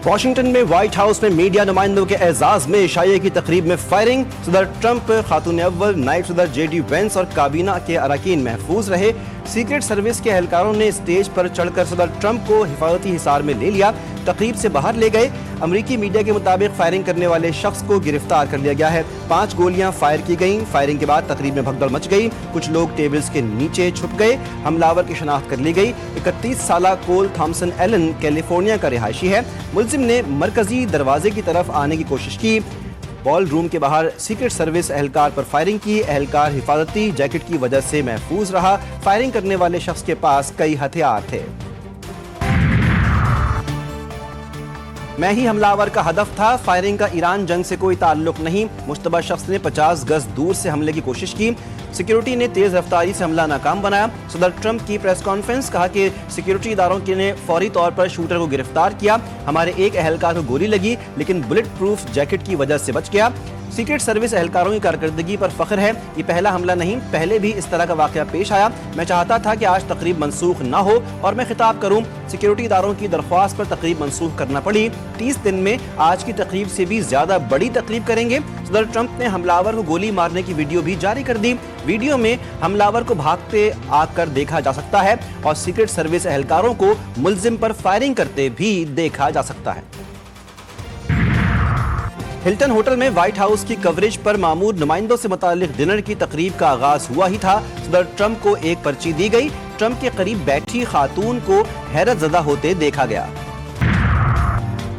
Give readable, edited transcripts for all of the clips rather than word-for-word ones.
Washington میں white house میں media نمائندوں کے اعزاز میں عشائیہ کی تقریب میں فائرنگ. صدر ٹرمپ، خاتون اول نائب صدر جے ڈی وینس اور کابینہ کے اراکین محفوظ رہے. سیکرٹ سروس کے اہلکاروں نے اسٹیج پر چڑھ کر صدر ٹرمپ کو حفاظتی حصار میں لے لیا، تقریب سے باہر لے گئے. امریکی میڈیا کے مطابق فائرنگ کرنے والے شخص کو گرفتار کر لیا گیا ہے. 5 گولیاں فائر کی گئیں. فائرنگ کے بعد تقریب میں بھگدڑ مچ گئی. کچھ لوگ ٹیبلز کے نیچے چھپ گئے. حملہ آور کی شناخت کر لی گئی. 31 سالہ کول تھامسن ایلن کیلیفورنیا کا رہائشی ہے. ملزم نے مرکزی دروازے کی طرف آنے کی کوشش کی. بال روم کے باہر سیکرٹ سروس اہلکار پر فائرنگ کی. اہلکار حفاظتی جیکٹ کی وجہ سے محفوظ رہا. فائرنگ کرنے والے شخص کے پاس کئی ہتھیار تھے. میں ہی حملہ آور کا ہدف تھا. فائرنگ کا ایران جنگ سے کوئی تعلق نہیں. مشتبہ شخص نے 50 گز دور سے حملے کی کوشش کی. سیکیورٹی نے تیز رفتاری سے حملہ ناکام بنایا. صدر ٹرمپ کی پریس کانفرنس. کہا کہ سیکیورٹی اداروں نے فوری طور پر شوٹر کو گرفتار کیا. ہمارے ایک اہلکار کو گولی لگی لیکن بلٹ پروف جیکٹ کی وجہ سے بچ گیا. سیکرٹ سروس اہلکاروں کی کارکردگی پر فخر ہے. یہ پہلا حملہ نہیں، پہلے بھی اس طرح کا واقعہ پیش آیا. میں چاہتا تھا کہ آج تقریب منسوخ نہ ہو اور میں خطاب کروں. سیکیورٹی اداروں کی درخواست پر تقریب منسوخ کرنا پڑی. 30 دن میں آج کی تقریب سے بھی زیادہ بڑی تقریب کریں گے. صدر ٹرمپ نے حملہ آور کو گولی مارنے کی ویڈیو بھی جاری کر دی. ویڈیو میں حملہ آور کو بھاگتے آ کر دیکھا جا سکتا ہے اور سیکرٹ سروس اہلکاروں کو ملزم پر فائرنگ کرتے بھی دیکھا جا سکتا ہے. ہلٹن ہوٹل میں وائٹ ہاؤس کی کوریج پر مامور نمائندوں سے متعلق ڈنر کی تقریب کا آغاز ہوا ہی تھا. صدر ٹرمپ کو ایک پرچی دی گئی. ٹرمپ کے قریب بیٹھی خاتون کو حیرت زدہ ہوتے دیکھا گیا.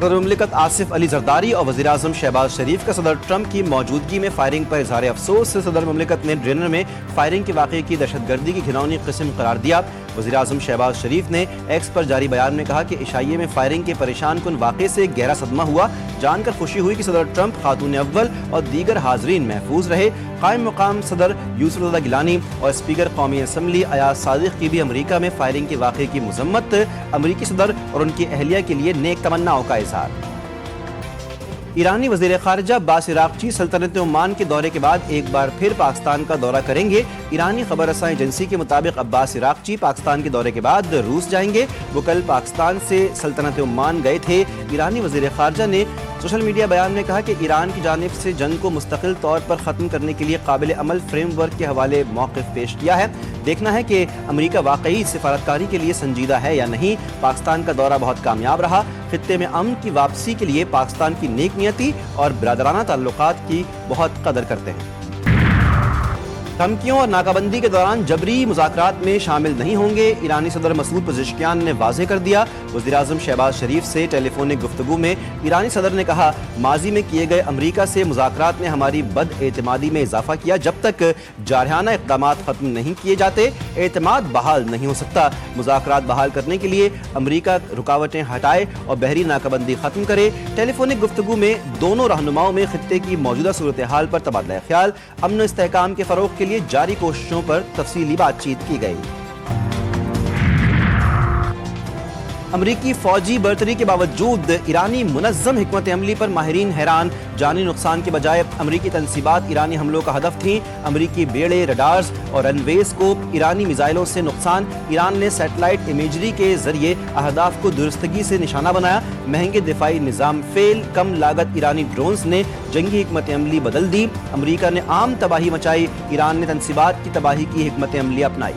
صدر مملکت آصف علی زرداری اور وزیر اعظم شہباز شریف کا صدر ٹرمپ کی موجودگی میں فائرنگ پر اظہار افسوس. صدر مملکت نے ڈنر میں فائرنگ کے واقعے کی دہشت گردی کی گھناؤنی قسم قرار دیا. وزیر اعظم شہباز شریف نے ایکس پر جاری بیان میں کہا کہ عشائیے میں فائرنگ کے پریشان کن واقعے سے گہرا صدمہ ہوا. جان کر خوشی ہوئی کہ صدر ٹرمپ، خاتون اول اور دیگر حاضرین محفوظ رہے. قائم مقام صدر یوسف رضا گیلانی اور اسپیکر قومی اسمبلی ایاز صادق کی بھی امریکہ میں فائرنگ کے واقعے کی مذمت. امریکی صدر اور ان کی اہلیہ کے لیے نیک تمناؤں کا اظہار. ایرانی وزیر خارجہ عباس عراقچی سلطنت عمان کے دورے کے بعد ایک بار پھر پاکستان کا دورہ کریں گے. ایرانی خبر رساں ایجنسی کے مطابق عباس عراقچی پاکستان کے دورے کے بعد روس جائیں گے. وہ کل پاکستان سے سلطنت عمان گئے تھے. ایرانی وزیر خارجہ نے سوشل میڈیا بیان میں کہا کہ ایران کی جانب سے جنگ کو مستقل طور پر ختم کرنے کے لیے قابل عمل فریم ورک کے حوالے موقف پیش کیا ہے. دیکھنا ہے کہ امریکہ واقعی سفارتکاری کے لیے سنجیدہ ہے یا نہیں. پاکستان کا دورہ بہت کامیاب رہا. خطے میں امن کی واپسی کے لیے پاکستان کی نیک نیتی اور برادرانہ تعلقات کی بہت قدر کرتے ہیں. دھمکیوں اور ناکہ بندی کے دوران جبری مذاکرات میں شامل نہیں ہوں گے. ایرانی صدر مسعود پزشکیان نے واضح کر دیا. وزیر اعظم شہباز شریف سے ٹیلی فونک گفتگو میں ایرانی صدر نے کہا، ماضی میں کیے گئے امریکہ سے مذاکرات نے ہماری بد اعتمادی میں اضافہ کیا. جب تک جارحانہ اقدامات ختم نہیں کیے جاتے اعتماد بحال نہیں ہو سکتا. مذاکرات بحال کرنے کے لیے امریکہ رکاوٹیں ہٹائے اور بحری ناکہ بندی ختم کرے. ٹیلی فونک گفتگو میں دونوں رہنماؤں میں خطے کی موجودہ صورتحال پر تبادلہ خیال، امن و استحکام کے فروغ کے لیے جاری کوششوں پر تفصیلی بات چیت کی گئی. امریکی فوجی برتری کے باوجود ایرانی منظم حکمت عملی پر ماہرین حیران. جانی نقصان کے بجائے امریکی تنصیبات ایرانی حملوں کا ہدف تھیں. امریکی بیڑے، رڈارز اور رن ویز کو ایرانی میزائلوں سے نقصان. ایران نے سیٹلائٹ امیجری کے ذریعے اہداف کو درستگی سے نشانہ بنایا. مہنگے دفاعی نظام فیل. کم لاگت ایرانی ڈرونز نے جنگی حکمت عملی بدل دی. امریکہ نے عام تباہی مچائی. ایران نے تنصیبات کی تباہی کی حکمت عملی اپنائی.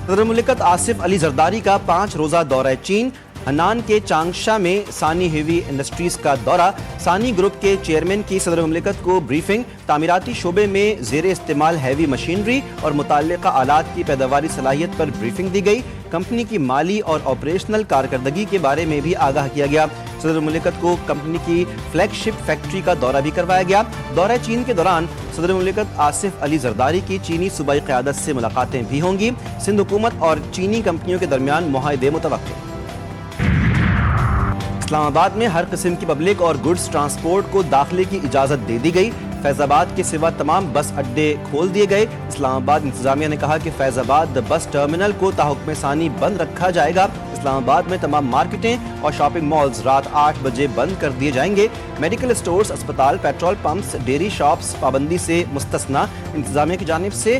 صدر مملکت آصف علی زرداری کا 5 روزہ دورہ چین. ہنان کے چانگشا میں ثانی ہیوی انڈسٹریز کا دورہ. ثانی گروپ کے چیئرمین کی صدر مملکت کو بریفنگ. تعمیراتی شعبے میں زیر استعمال ہیوی مشینری اور متعلقہ آلات کی پیداواری صلاحیت پر بریفنگ دی گئی. کمپنی کی مالی اور آپریشنل کارکردگی کے بارے میں بھی آگاہ کیا گیا. صدر مملکت کو کمپنی کی فلیگ شپ فیکٹری کا دورہ بھی کروایا گیا. دورہ چین کے دوران صدر مملکت آصف علی زرداری کی چینی صوبائی قیادت سے ملاقاتیں بھی ہوں گی. سندھ حکومت اور چینی کمپنیوں کے درمیان معاہدے متوقع. اسلام آباد میں ہر قسم کی پبلک اور گڈز ٹرانسپورٹ کو داخلے کی اجازت دے دی گئی. فیض آباد کے سوا تمام بس اڈے کھول دیے گئے. اسلام آباد انتظامیہ نے کہا کہ فیض آباد بس ٹرمینل کو تاحکم ثانی بند رکھا جائے گا. اسلام آباد میں تمام مارکیٹیں اور شاپنگ مالز رات 8 بجے بند کر دیے جائیں گے. میڈیکل اسٹورز، اسپتال، پیٹرول پمپس، ڈیری شاپس پابندی سے مستثنا. انتظامیہ کی جانب سے